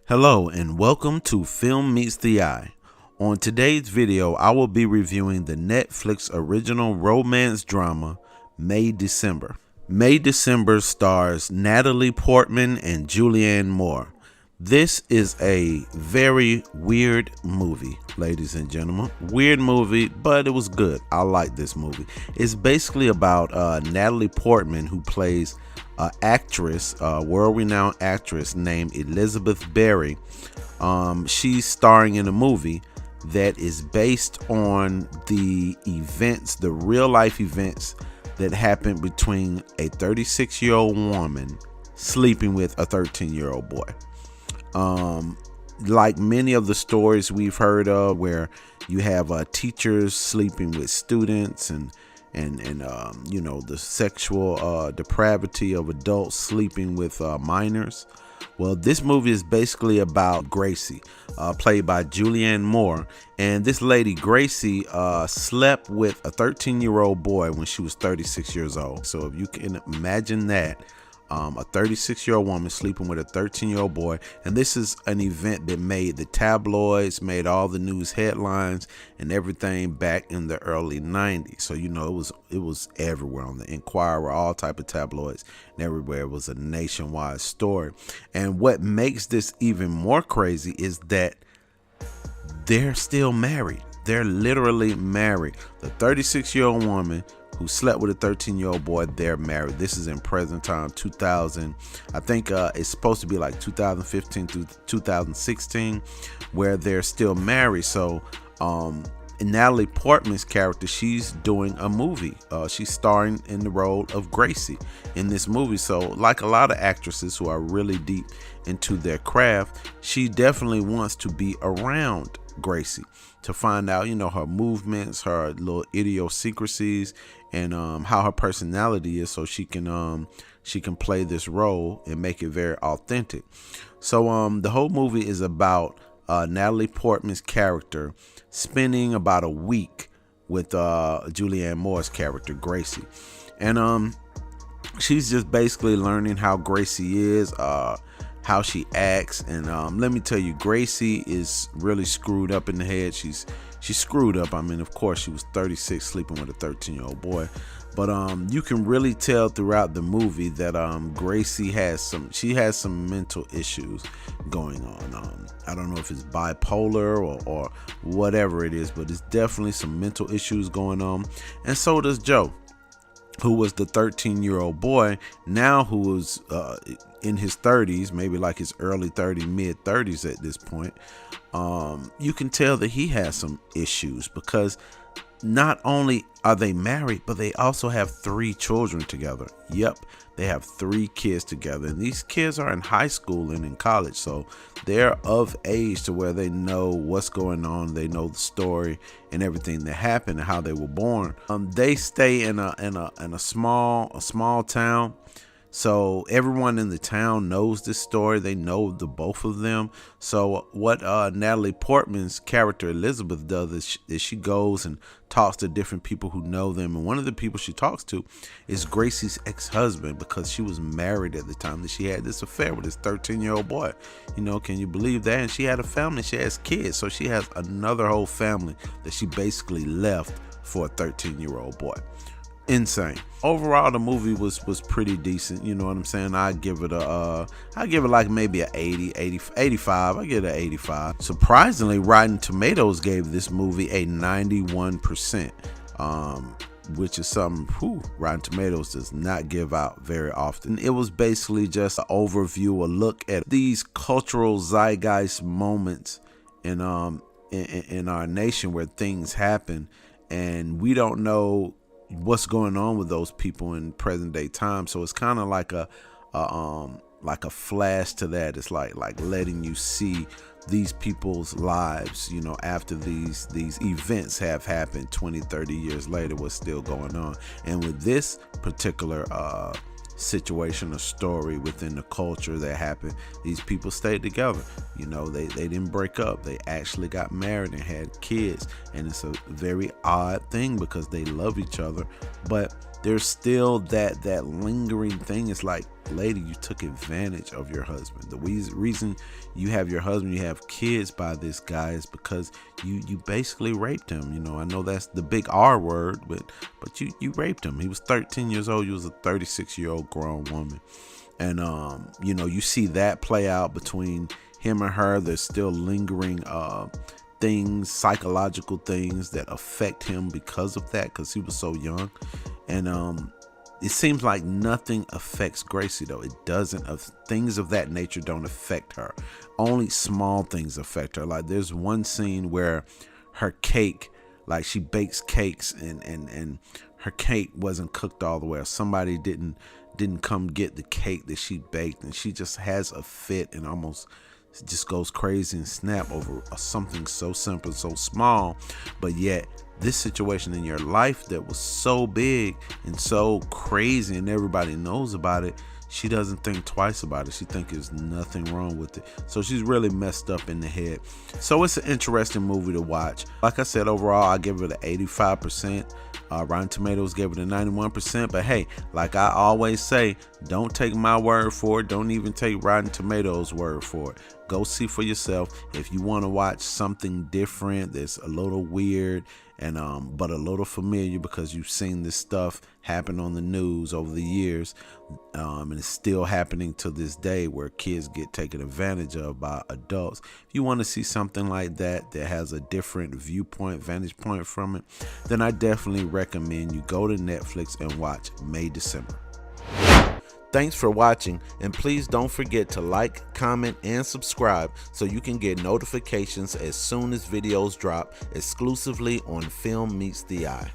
Hello and welcome to Film Meets the Eye. On today's video, I will be reviewing the Netflix original romance drama, May December. May December stars Natalie Portman and Julianne Moore. This is a very weird movie, ladies and gentlemen. Weird movie, but it was good. I like this movie. It's basically about Natalie Portman, who plays actress, world-renowned actress named Elizabeth Berry. She's starring in a movie that is based on the events, the real-life events that happened between a 36-year-old woman sleeping with a 13-year-old boy. Like many of the stories we've heard of, where you have teachers sleeping with students and the sexual depravity of adults sleeping with minors. Well, this movie is basically about Gracie, played by Julianne Moore. And this lady, Gracie, slept with a 13-year-old boy when she was 36 years old. So if you can imagine that, a 36-year-old woman sleeping with a 13-year-old boy. And this is an event that made the tabloids, made all the news headlines and everything back in the early 90s. So, it was everywhere, on the Inquirer, all type of tabloids, and everywhere. It was a nationwide story. And what makes this even more crazy is that they're still married. They're literally married. The 36-year-old woman who slept with a 13-year-old boy, they're married. This is in present time, 2000. I think it's supposed to be like 2015 to 2016, where they're still married. So Natalie Portman's character, she's doing a movie. She's starring in the role of Gracie in this movie. So like a lot of actresses who are really deep into their craft, she definitely wants to be around Gracie to find out, her movements, her little idiosyncrasies, and how her personality is, so she can play this role and make it very authentic. So the whole movie is about Natalie Portman's character spending about a week with Julianne Moore's character, Gracie. And she's just basically learning how Gracie is, how she acts. And let me tell you, Gracie is really screwed up in the head. She's screwed up. I mean, of course, she was 36 sleeping with a 13-year-old boy. But you can really tell throughout the movie that Gracie has some mental issues going on. I don't know if it's bipolar or whatever it is, but it's definitely some mental issues going on. And so does Joe, who was the 13-year-old boy, now who was in his 30s, maybe like his early 30s, mid 30s at this point. You can tell that he has some issues, because not only are they married, but they also have 3 children together. Yep, they have 3 kids together, and these kids are in high school and in college, so they're of age to where they know what's going on. They know the story and everything that happened and how they were born. They stay in a small town. So everyone in the town knows this story. They know the both of them. So what Natalie Portman's character Elizabeth does is she goes and talks to different people who know them. And one of the people she talks to is Gracie's ex-husband, because she was married at the time that she had this affair with this 13-year-old boy. Can you believe that? And she had a family. She has kids. So she has another whole family that she basically left for a 13-year-old boy. Insane. Overall, the movie was pretty decent. You know what I'm saying? I give it like maybe a 85. I give it an 85. Surprisingly, Rotten Tomatoes gave this movie a 91%, which is something Rotten Tomatoes does not give out very often. It was basically just an overview, a look at these cultural zeitgeist moments in our nation where things happen, and we don't know what's going on with those people in present day time. So it's kind of like a flash to that. It's like letting you see these people's lives, after these events have happened 20, 30 years later, what's still going on. And with this particular situation or story within the culture that happened, these people stayed together. They didn't break up. They actually got married and had kids. And it's a very odd thing, because they love each other, but there's still that lingering thing. It's like, lady, you took advantage of your husband. The reason you have your husband, you have kids by this guy, is because you basically raped him. You know, I know that's the big R word, but you raped him. He was 13 years old. You was a 36-year-old grown woman. And you know, you see that play out between him and her. There's still lingering things, psychological things that affect him because of that, because he was so young. And it seems like nothing affects Gracie, though. It doesn't. Things of that nature don't affect her. Only small things affect her. Like, there's one scene where her cake, like, she bakes cakes and her cake wasn't cooked all the way, or somebody didn't come get the cake that she baked, and she just has a fit and almost just goes crazy and snap over something so simple, so small. But yet this situation in your life that was so big and so crazy and everybody knows about it, she doesn't think twice about it. She thinks there's nothing wrong with it. So she's really messed up in the head. So it's an interesting movie to watch. Like I said, overall, I give it an 85%. Rotten Tomatoes gave it a 91%. But hey, like I always say, don't take my word for it. Don't even take Rotten Tomatoes' word for it. Go see for yourself. If you want to watch something different that's a little weird and but a little familiar, because you've seen this stuff happen on the news over the years, and it's still happening to this day, where kids get taken advantage of by adults. If you want to see something like that has a different viewpoint, vantage point from it, then I definitely recommend you go to Netflix and watch May December. Thanks for watching, and please don't forget to like, comment, and subscribe so you can get notifications as soon as videos drop exclusively on Film Meets the Eye.